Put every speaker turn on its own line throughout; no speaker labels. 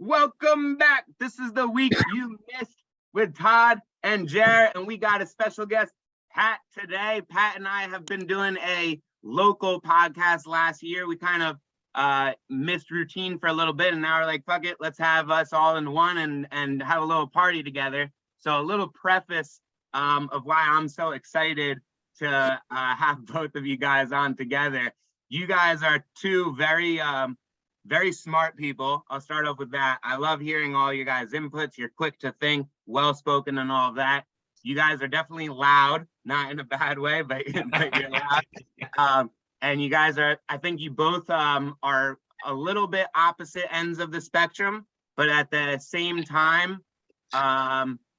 Welcome back. This is the week you missed with Todd and Jared, and we got a special guest, Pat, today. Pat and I have been doing a local podcast last year. We kind of missed routine for a little bit, and now we're like, fuck it, let's have us all in one and have a little party together. So a little preface of why I'm so excited to have both of you guys on together. You guys are two very smart people. I'll start off with that. I love hearing all your guys' inputs. You're quick to think, well-spoken and all of that. You guys are definitely loud, not in a bad way, but you're loud. And you guys are, I think you both are a little bit opposite ends of the spectrum, but at the same time,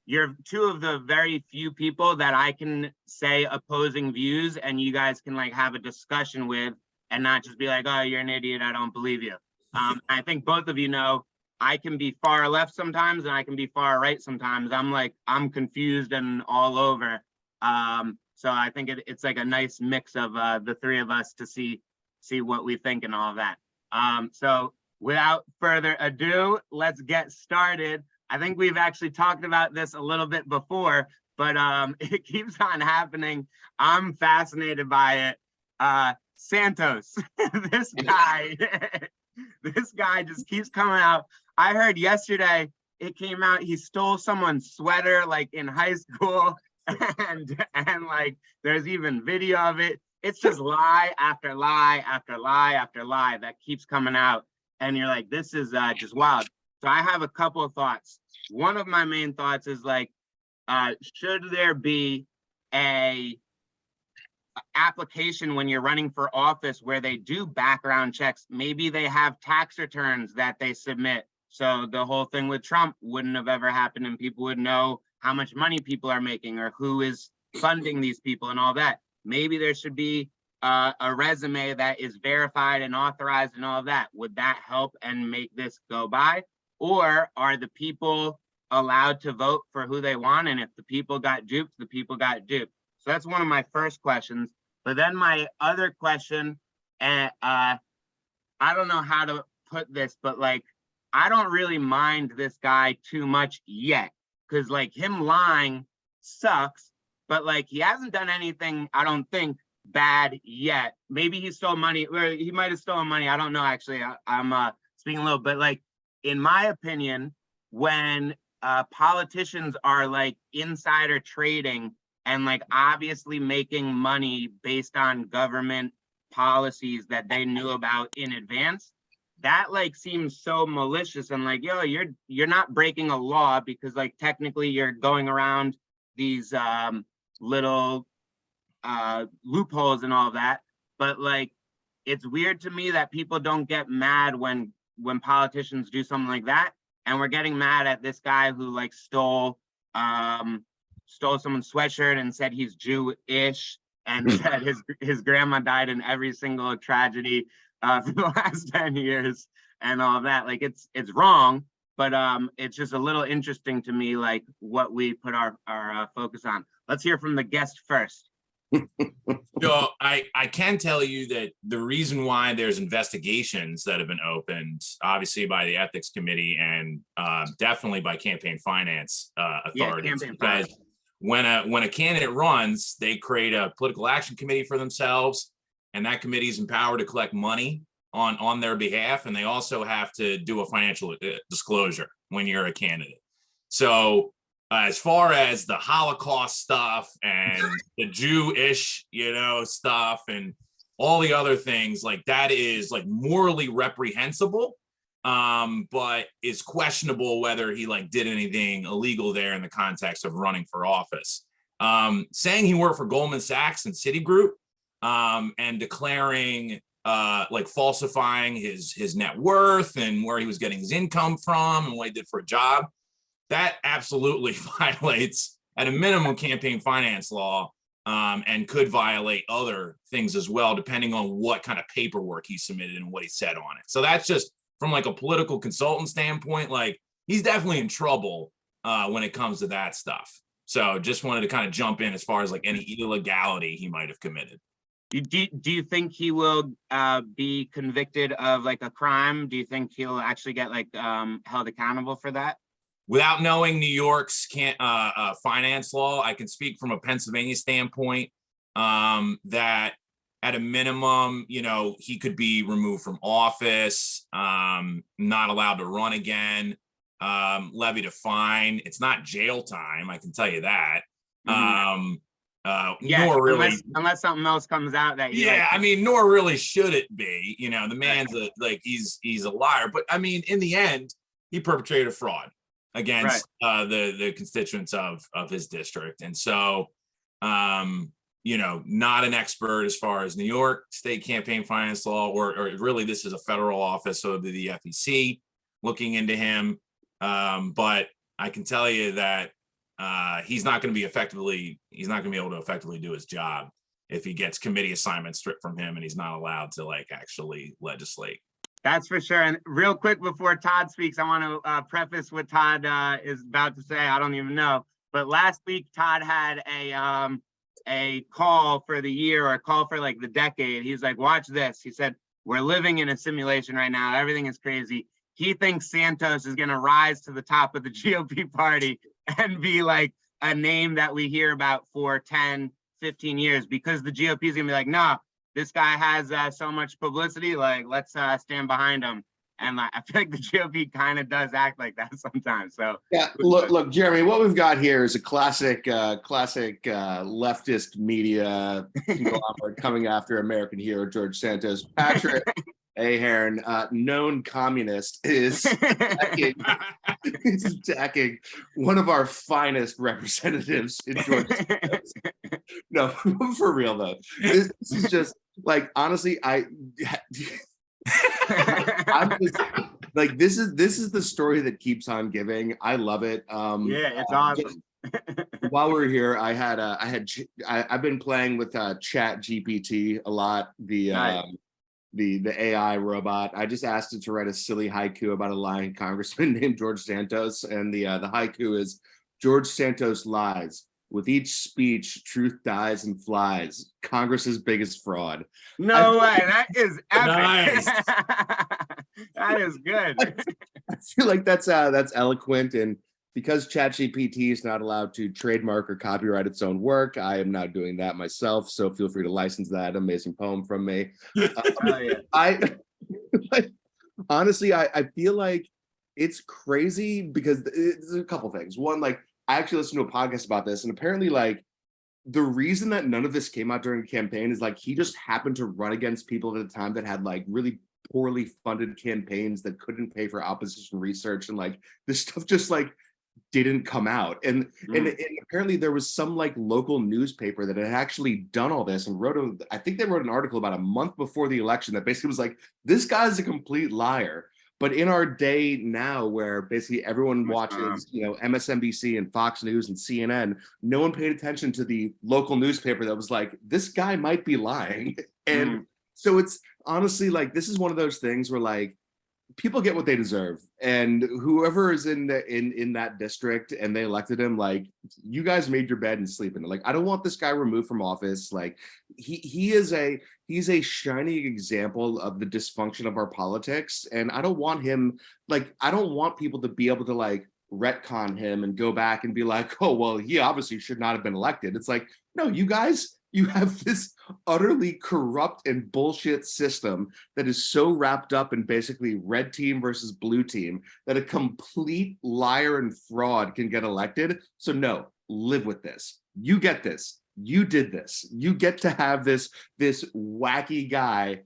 you're two of the very few people that I can say opposing views and you guys can like have a discussion with and not just be like, oh, you're an idiot, I don't believe you. I think both of you know I can be far left sometimes and I can be far right sometimes. I'm confused and all over. So I think it's like a nice mix of the three of us to see what we think and all of that. So without further ado, let's get started. I think we've actually talked about this a little bit before, but it keeps on happening. I'm fascinated by it. Santos, this guy. This guy just keeps coming out. I heard yesterday it came out he stole someone's sweater like in high school and like there's even video of it. It's just lie after lie after lie after lie that keeps coming out. And you're like, this is just wild. So I have a couple of thoughts. One of my main thoughts is like, should there be a application when you're running for office where they do background checks? Maybe they have tax returns that they submit. So the whole thing with Trump wouldn't have ever happened and people would know how much money people are making or who is funding these people and all that. Maybe there should be a resume that is verified and authorized and all of that. Would that help and make this go by? Or are the people allowed to vote for who they want? And if the people got duped, the people got duped. So that's one of my first questions. But then my other question, and I don't know how to put this, but like, I don't really mind this guy too much yet. Because like him lying sucks, but like he hasn't done anything, I don't think, bad yet. Maybe he stole money, or he might have stolen money. I don't know, actually. I'm speaking a little bit. Like, in my opinion, when politicians are like insider trading and like obviously making money based on government policies that they knew about in advance, that like seems so malicious and like, yo, you're not breaking a law because like technically you're going around these little loopholes and all of that. But like, it's weird to me that people don't get mad when politicians do something like that. And we're getting mad at this guy who like stole someone's sweatshirt and said he's Jewish and said his grandma died in every single tragedy for the last 10 years and all of that. Like it's wrong, but it's just a little interesting to me, like what we put our focus on. Let's hear from the guest first.
So I can tell you that the reason why there's investigations that have been opened, obviously by the ethics committee and definitely by campaign finance authorities, because when a candidate runs, they create a political action committee for themselves, and that committee is empowered to collect money on their behalf, and they also have to do a financial disclosure when you're a candidate. So as far as the Holocaust stuff and the Jewish, stuff and all the other things, like that is like morally reprehensible, but it's questionable whether he like did anything illegal there in the context of running for office. Saying he worked for Goldman Sachs and Citigroup and declaring like falsifying his net worth and where he was getting his income from and what he did for a job, that absolutely violates, at a minimum, campaign finance law, and could violate other things as well, depending on what kind of paperwork he submitted and what he said on it. So that's just from like a political consultant standpoint, like he's definitely in trouble when it comes to that stuff. So just wanted to kind of jump in as far as like any illegality he might have committed.
Do you think he will be convicted of like a crime? Do you think he'll actually get like held accountable for that?
Without knowing New York's finance law, I can speak from a Pennsylvania standpoint that at a minimum, he could be removed from office, not allowed to run again, levied a fine. It's not jail time, I can tell you that.
Mm-hmm.
Nor really,
unless something else comes out that
nor really should it be. The man's he's a liar, but I mean, in the end, he perpetrated a fraud against the constituents of his district, and so not an expert as far as New York state campaign finance law, or really this is a federal office, so the FEC looking into him. But I can tell you that he's not going to be able to effectively do his job if he gets committee assignments stripped from him and he's not allowed to actually legislate.
That's for sure. And real quick before Todd speaks, I want to preface what Todd is about to say. I don't even know, but last week Todd had a call for the year, or a call for like the decade. He's like, watch this. He said, we're living in a simulation right now. Everything is crazy. He thinks Santos is going to rise to the top of the GOP party and be like a name that we hear about for 10, 15 years, because the GOP is going to be like, no, this guy has so much publicity. Like, let's stand behind him. And I feel like the GOP kind of does act like that sometimes. So
yeah, look, Jeremy, what we've got here is a classic leftist media conglomerate coming after American hero George Santos. Patrick Ahern, known communist, is attacking one of our finest representatives in Georgia. No, for real though. This is just like, honestly, I'm just like, this is the story that keeps on giving. I love it.
It's awesome.
While we're here, I've been playing with Chat GPT a lot. The AI robot. I just asked it to write a silly haiku about a lying congressman named George Santos, and the haiku is: George Santos lies. With each speech, truth dies and flies. Congress's biggest fraud.
No way. That is epic.
Nice.
That is good.
I feel like that's eloquent, and because ChatGPT is not allowed to trademark or copyright its own work, I am now doing that myself. So feel free to license that amazing poem from me. Honestly, I feel like it's crazy because there's a couple things. One, like, I actually listened to a podcast about this, and apparently, like, the reason that none of this came out during the campaign is like he just happened to run against people at a time that had like really poorly funded campaigns that couldn't pay for opposition research, and like this stuff just like didn't come out. And apparently there was some like local newspaper that had actually done all this and I think they wrote an article about a month before the election that basically was like, this guy's a complete liar. But in our day now, where basically everyone watches, MSNBC and Fox News and CNN, no one paid attention to the local newspaper that was like, this guy might be lying. And so it's honestly like, this is one of those things where like people get what they deserve, and whoever is in that district and they elected him, like, you guys made your bed and sleep in it. Like, I don't want this guy removed from office. Like, he's a shining example of the dysfunction of our politics, and I don't want him, like, I don't want people to be able to like retcon him and go back and be like, oh well, he obviously should not have been elected. It's like, no, you guys, you have this utterly corrupt and bullshit system that is so wrapped up in basically red team versus blue team that a complete liar and fraud can get elected. So no, live with this. You get this. You did this. You get to have this wacky guy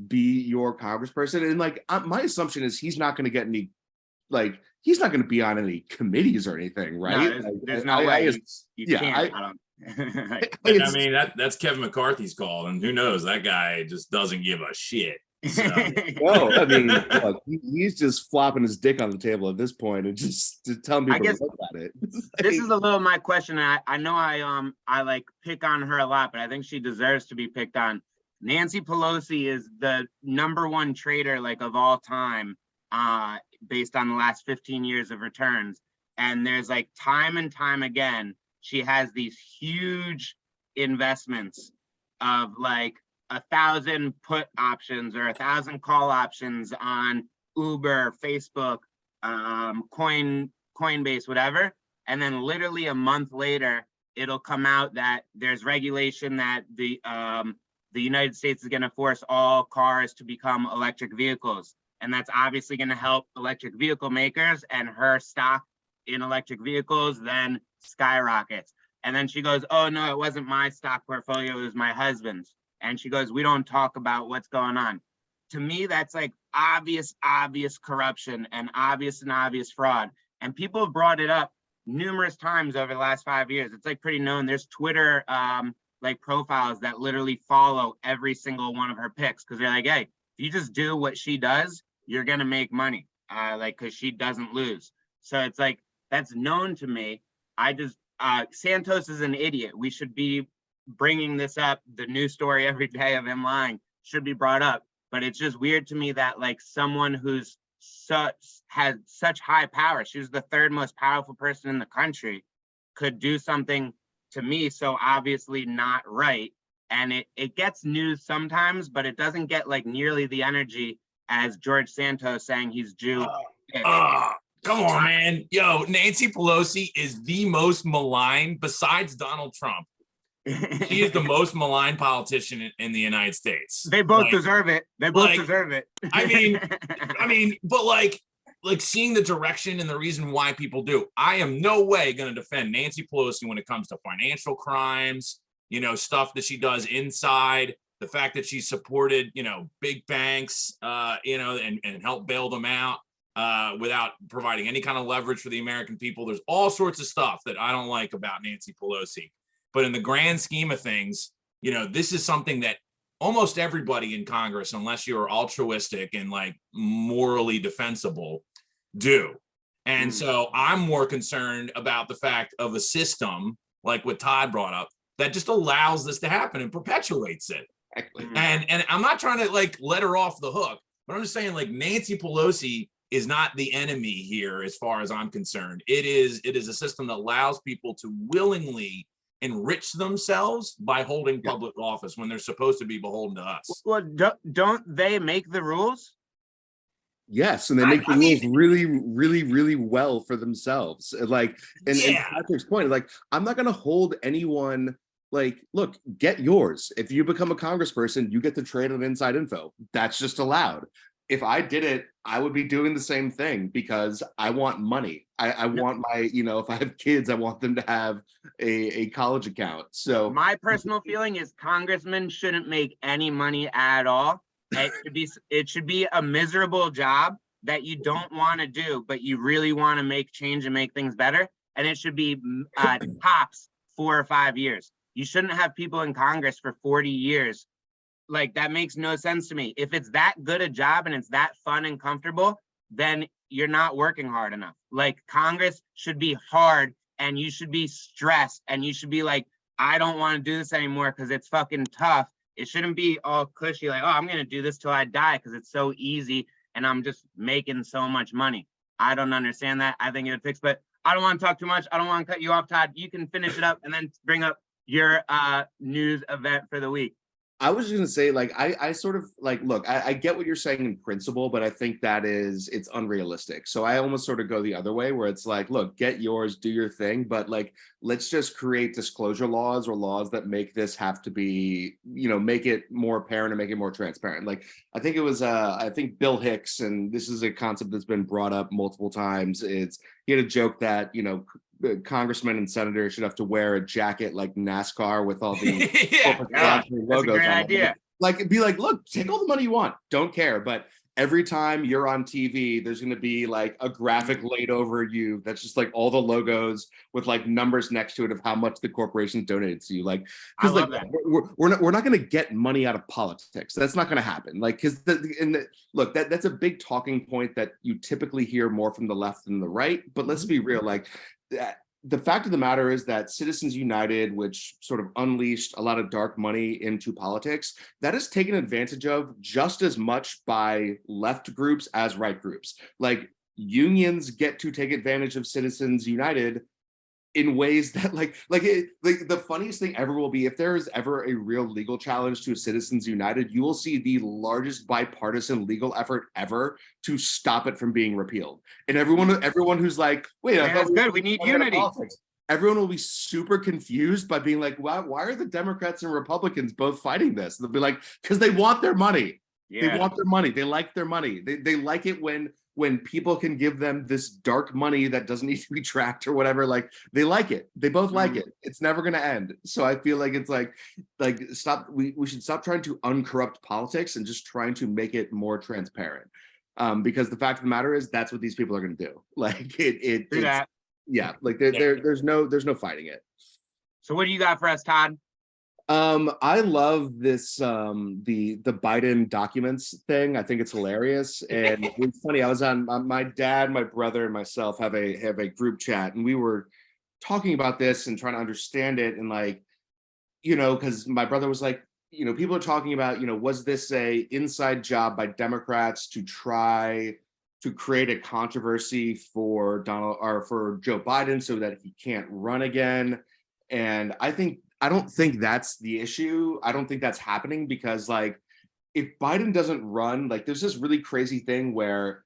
be your congressperson. And like, my assumption is he's not going to get any, like, he's not going to be on any committees or anything, right?
No, there's no way. You can't.
I mean, that's Kevin McCarthy's call, and who knows, that guy just doesn't give a shit. So.
No, I mean, look, he's just flopping his dick on the table at this point and just telling people to look at it.
This is a little my question. I know I like pick on her a lot, but I think she deserves to be picked on. Nancy Pelosi is the #1 trader like of all time, based on the last 15 years of returns. And there's like time and time again, she has these huge investments of like 1,000 put options or 1,000 call options on Uber, Facebook, Coinbase, whatever. And then literally a month later, it'll come out that there's regulation that the United States is going to force all cars to become electric vehicles. And that's obviously going to help electric vehicle makers, and her stock in electric vehicles then skyrockets. And then she goes, oh no, it wasn't my stock portfolio, it was my husband's. And she goes, we don't talk about what's going on. To me, that's like obvious corruption and obvious fraud. And people have brought it up numerous times over the last 5 years. It's like pretty known. There's Twitter like profiles that literally follow every single one of her picks, because they're like, hey, if you just do what she does, you're gonna make money, like, because she doesn't lose. So it's like, that's known to me. I just Santos is an idiot. We should be bringing this up. The news story every day of him lying should be brought up. But it's just weird to me that like someone who's had such high power, she was the third most powerful person in the country, could do something to me so obviously not right. And it gets news sometimes, but it doesn't get like nearly the energy as George Santos saying he's Jew.
Come on, man. Yo, Nancy Pelosi is the most maligned, besides Donald Trump. She is the most maligned politician in the United States.
They both deserve it. They both deserve it.
I mean, but like seeing the direction and the reason why people do. I am no way going to defend Nancy Pelosi when it comes to financial crimes, you know, stuff that she does inside, the fact that she supported, you know, big banks, you know, and helped bail them out without providing any kind of leverage for the American people. There's all sorts of stuff that I don't like about Nancy Pelosi. But in the grand scheme of things, you know, this is something that almost everybody in Congress, unless you're altruistic and like morally defensible, do. And so I'm more concerned about the fact of a system like what Todd brought up that just allows this to happen and perpetuates it.
Exactly.
And I'm not trying to like let her off the hook, but I'm just saying like Nancy Pelosi is not the enemy here as far as I'm concerned. It is a system that allows people to willingly enrich themselves by holding public office when they're supposed to be beholden to us.
Well, don't they make the rules?
Yes, and they make the rules really well for themselves. Like, and Patrick's point, like, I'm not going to hold anyone. Like, look, get yours. If you become a congressperson, you get to trade on inside info. That's just allowed. If I did it, I would be doing the same thing because I want money. I want my, you know, if I have kids, I want them to have a college account. So
my personal feeling is congressmen shouldn't make any money at all. It should be a miserable job that you don't want to do, but you really want to make change and make things better. And it should be tops 4 or 5 years. You shouldn't have people in Congress for 40 years. Like, that makes no sense to me. If it's that good a job and it's that fun and comfortable, then you're not working hard enough. Like, Congress should be hard and you should be stressed and you should be like, I don't want to do this anymore because it's fucking tough. It shouldn't be all cushy, like, oh, I'm going to do this till I die because it's so easy and I'm just making so much money. I don't understand that. I think it would fix, but I don't want to talk too much. I don't want to cut you off, Todd. You can finish it up and then bring up your news event for the week.
I was just gonna say, like, I sort of like, look, I get what you're saying in principle, but I think that it's unrealistic. So I almost sort of go the other way where it's like, look, get yours, do your thing, but like, let's just create disclosure laws or laws that make this have to be, you know, make it more apparent and make it more transparent. Like, I think it was, I think Bill Hicks, and this is a concept that's been brought up multiple times. He had a joke that, you know, congressmen and senators should have to wear a jacket like NASCAR with all the logos on it. Like, be like, look, take all the money you want, don't care. But every time you're on TV, there's going to be like a graphic laid over you that's just like all the logos with like numbers next to it of how much the corporation donated to you. Like, because like we're not going to get money out of politics. That's not going to happen. Like, because look, that's a big talking point that you typically hear more from the left than the right. But let's be real, like, the fact of the matter is that Citizens United, which sort of unleashed a lot of dark money into politics, that is taken advantage of just as much by left groups as right groups. Like, unions get to take advantage of Citizens United in ways that like the funniest thing ever will be if there is ever a real legal challenge to Citizens United, you will see the largest bipartisan legal effort ever to stop it from being repealed. And everyone who's like, wait, I thought
we need unity.
Politics. Everyone will be super confused by being like, why are the Democrats and Republicans both fighting this? They'll be like, because they want their money.
Yeah.
They want their money. They like their money. They like it when people can give them this dark money that doesn't need to be tracked or whatever. Like, they like it. They both like it. It's never going to end. So I feel like it's like stop. We should stop trying to uncorrupt politics and just trying to make it more transparent. Because the fact of the matter is that's what these people are going to do. Like yeah, like there's no fighting it.
So what do you got for us, Todd?
I love this the Biden documents thing. I think it's hilarious. And it's funny, I was on my dad, my brother, and myself have a group chat, and we were talking about this and trying to understand it. And like, because my brother was like, people are talking about, was this a inside job by Democrats to try to create a controversy for Joe Biden so that he can't run again? And I don't think that's the issue. I don't think that's happening because, like, if Biden doesn't run, like, there's this really crazy thing where,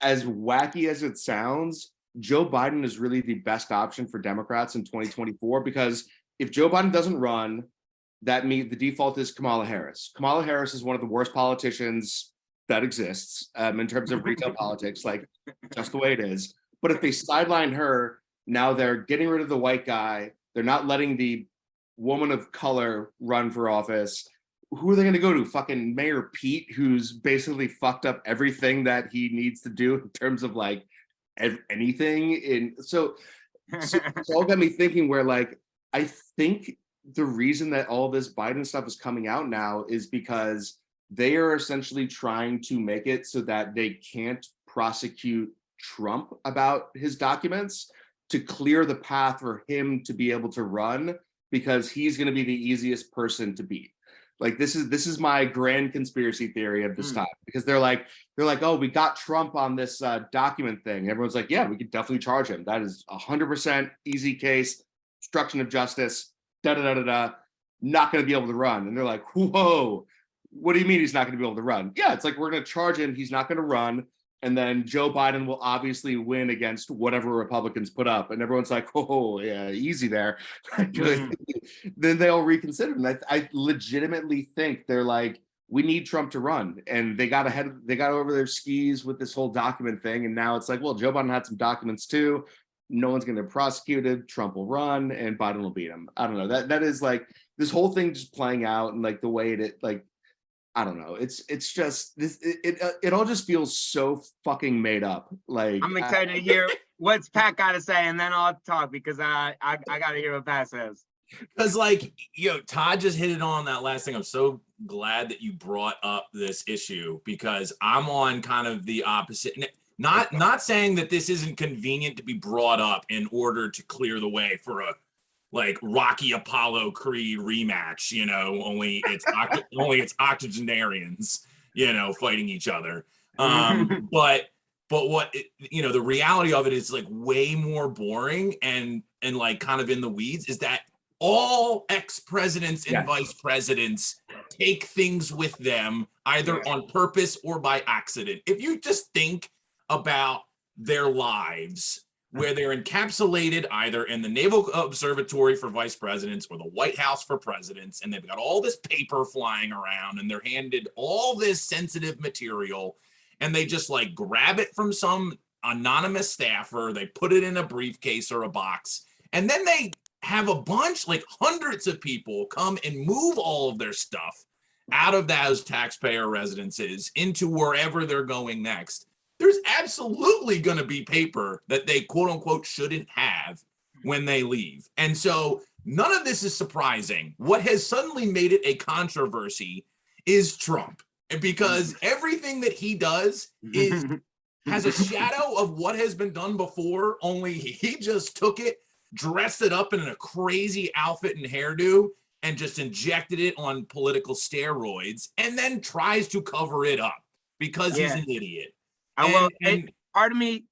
as wacky as it sounds, Joe Biden is really the best option for Democrats in 2024, because if Joe Biden doesn't run, that means the default is Kamala Harris. Kamala Harris is one of the worst politicians that exists in terms of retail politics, like, just the way it is. But if they sideline her, now they're getting rid of the white guy. They're not letting the woman of color run for office. Who are they going to go to? Fucking Mayor Pete, who's basically fucked up everything that he needs to do in terms of like anything. So it's all got me thinking where, like, I think the reason that all this Biden stuff is coming out now is because they are essentially trying to make it so that they can't prosecute Trump about his documents, to clear the path for him to be able to run, because he's going to be the easiest person to beat. Like, this is my grand conspiracy theory of this time, because they're like, oh, we got Trump on this document thing. Everyone's like, yeah, we could definitely charge him. That is 100% easy case, obstruction of justice, not going to be able to run. And they're like, whoa, what do you mean he's not going to be able to run? Yeah, it's like, we're going to charge him. He's not going to run. And then Joe Biden will obviously win against whatever Republicans put up. And everyone's like, oh, yeah, easy there. Then they'll reconsider. And I legitimately think they're like, we need Trump to run. And they got over their skis with this whole document thing. And now it's like, well, Joe Biden had some documents too. No one's going to prosecute it. Trump will run and Biden will beat him. I don't know. That is like this whole thing just playing out, and like the way it like, I don't know. It's just this. It all just feels so fucking made up. Like,
I'm excited to hear what's Pat got to say, and then I'll talk, because I got to hear what Pat says.
Because, like, Todd just hit it on that last thing. I'm so glad that you brought up this issue, because I'm on kind of the opposite. Not saying that this isn't convenient to be brought up in order to clear the way for a, like, Rocky Apollo Creed rematch, only it's octogenarians, fighting each other. But what the reality of it is, like, way more boring and like kind of in the weeds, is that all ex-presidents and vice presidents take things with them, either on purpose or by accident. If you just think about their lives, where they're encapsulated either in the Naval Observatory for vice presidents or the White House for presidents, and they've got all this paper flying around, and they're handed all this sensitive material, and they just, like, grab it from some anonymous staffer, they put it in a briefcase or a box, and then they have a bunch, like hundreds of people, come and move all of their stuff out of those taxpayer residences into wherever they're going next. There's absolutely going to be paper that they, quote unquote, shouldn't have when they leave. And so none of this is surprising. What has suddenly made it a controversy is Trump, because everything that he does has a shadow of what has been done before, only he just took it, dressed it up in a crazy outfit and hairdo, and just injected it on political steroids, and then tries to cover it up because he's an idiot.
Part of me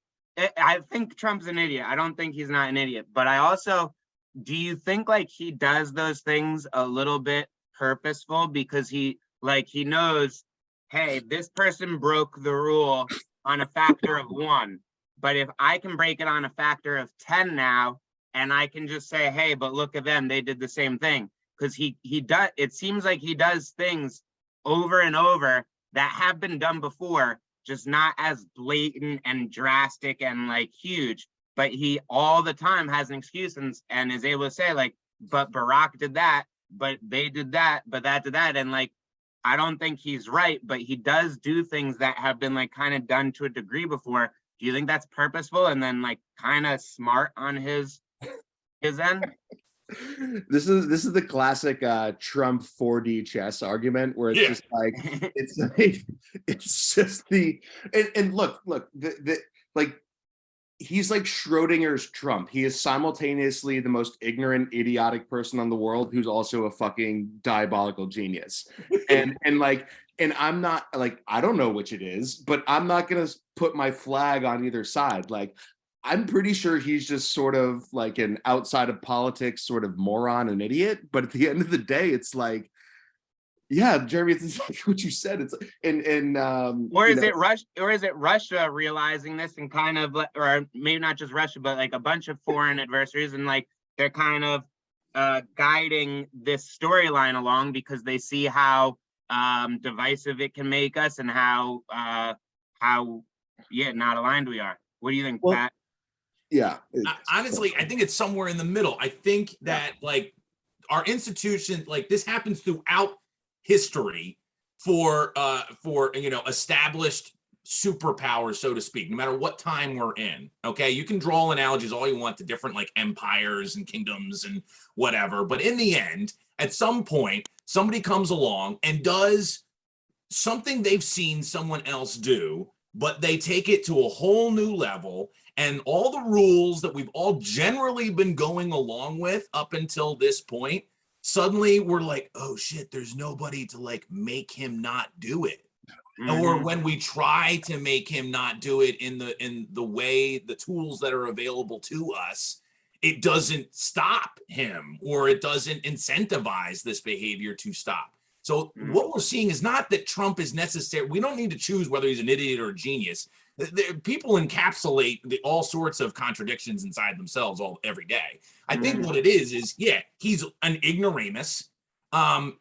I think Trump's an idiot. I don't think he's not an idiot, but I also, do you think like he does those things a little bit purposeful because he knows, hey, this person broke the rule on a factor of 1, but if I can break it on a factor of 10 now, and I can just say, hey, but look at them, they did the same thing. Because he does, it seems like he does things over and over that have been done before, just not as blatant and drastic and like huge, but he all the time has an excuse and is able to say like, but Barack did that, but they did that, but that did that. And like, I don't think he's right, but he does do things that have been like kind of done to a degree before. Do you think that's purposeful and then like kind of smart on his end?
This is the classic Trump 4D chess argument where it's just like it's just the and look the like he's like Schrodinger's Trump. He is simultaneously the most ignorant, idiotic person on the world who's also a fucking diabolical genius. And I'm not like, I don't know which it is, but I'm not gonna put my flag on either side. Like, I'm pretty sure he's just sort of like an outside of politics sort of moron and idiot. But at the end of the day, it's like, yeah, Jeremy, it's exactly what you said. It's
or is it Russia realizing this and kind of, or maybe not just Russia, but like a bunch of foreign adversaries, and like they're kind of guiding this storyline along because they see how divisive it can make us and how not aligned we are. What do you think, Pat?
Yeah.
Honestly, I think it's somewhere in the middle. I think that like our institution, like this happens throughout history for established superpowers, so to speak, no matter what time we're in. Okay, you can draw analogies all you want to different like empires and kingdoms and whatever, but in the end, at some point, somebody comes along and does something they've seen someone else do, but they take it to a whole new level, and all the rules that we've all generally been going along with up until this point, suddenly we're like, oh shit, there's nobody to like make him not do it. Mm-hmm. Or when we try to make him not do it in the way, the tools that are available to us, it doesn't stop him, or it doesn't incentivize this behavior to stop. So what we're seeing is not that Trump is necessary. We don't need to choose whether he's an idiot or a genius. People encapsulate all sorts of contradictions inside themselves every day. I think what it is he's an ignoramus.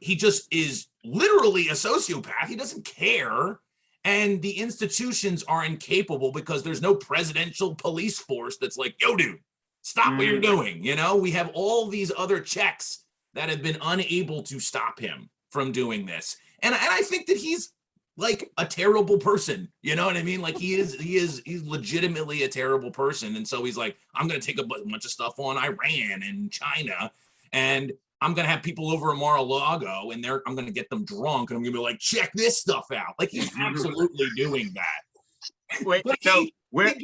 He just is literally a sociopath. He doesn't care. And the institutions are incapable because there's no presidential police force that's like, yo, dude, stop what you're doing. You know, we have all these other checks that have been unable to stop him from doing this. And I think that he's like a terrible person. You know what I mean? Like he's legitimately a terrible person. And so he's like, I'm going to take a bunch of stuff on Iran and China, and I'm going to have people over at Mar-a-Lago, and I'm going to get them drunk, and I'm going to be like, check this stuff out. Like he's absolutely doing that.
Wait,
but he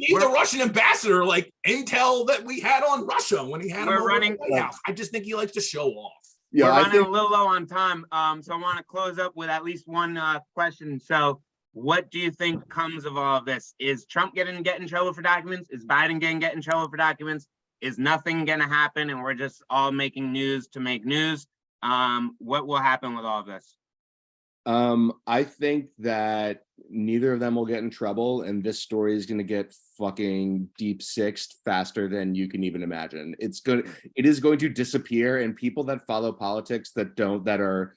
gave the Russian ambassador like intel that we had on Russia when he had him over the White House. I just think he likes to show off.
Yeah, we're running a little low on time, so I want to close up with at least one question. So what do you think comes of all of this? Is Trump get in trouble for documents? Is Biden get in trouble for documents? Is nothing going to happen and we're just all making news to make news? What will happen with all of this?
I think that neither of them will get in trouble, and this story is going to get fucking deep sixed faster than you can even imagine. It is going to disappear, and people that follow politics that are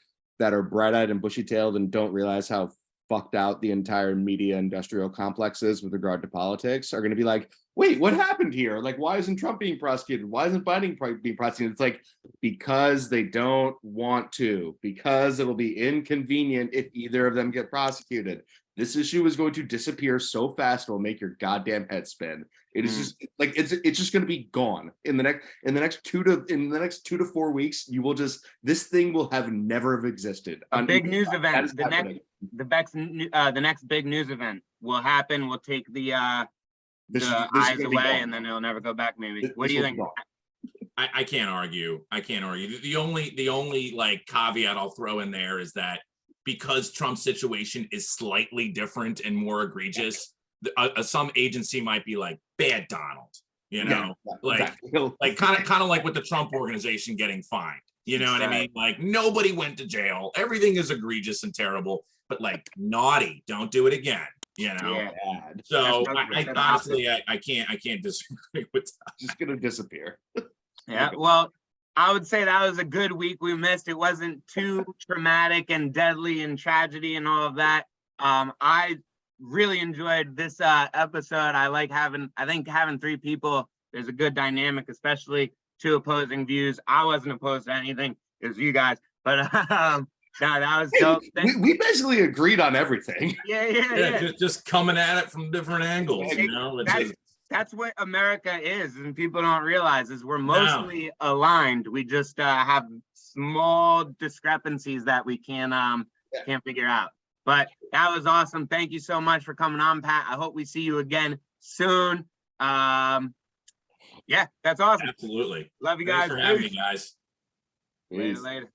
bright-eyed and bushy-tailed and don't realize how fucked out the entire media industrial complex is with regard to politics are going to be like, wait, what happened here? Like, why isn't Trump being prosecuted? Why isn't Biden being prosecuted? It's like, because they don't want to, because it'll be inconvenient if either of them get prosecuted. This issue is going to disappear so fast it'll make your goddamn head spin. It is just like it's just going to be gone in the next 2 to 4 weeks. This thing will have never have existed.
A big news event. The next big news event will happen. We'll take the eyes away, and then it'll never go back. Maybe. What do you think?
I can't argue. The only like caveat I'll throw in there is that because Trump's situation is slightly different and more egregious, some agency might be like bad Donald, you know, like
exactly.
kind of like with the Trump organization getting fined. You know what I mean? Like nobody went to jail. Everything is egregious and terrible, but like naughty, don't do it again. You know.
Yeah.
So I honestly I can't disagree with that.
Just gonna disappear.
Yeah. Well, I would say that was a good week we missed. It wasn't too traumatic and deadly and tragedy and all of that. I really enjoyed this episode. I think having three people, there's a good dynamic, especially two opposing views. I wasn't opposed to anything. It was you guys. But no, that was dope.
We basically agreed on everything.
Yeah.
Just coming at it from different angles, you know.
That's what America is, and people don't realize is we're mostly aligned. We just have small discrepancies that we can't figure out. But that was awesome. Thank you so much for coming on, Pat. I hope we see you again soon. Yeah, that's awesome.
Absolutely.
Love you guys.
Thanks for having me, guys.
Later.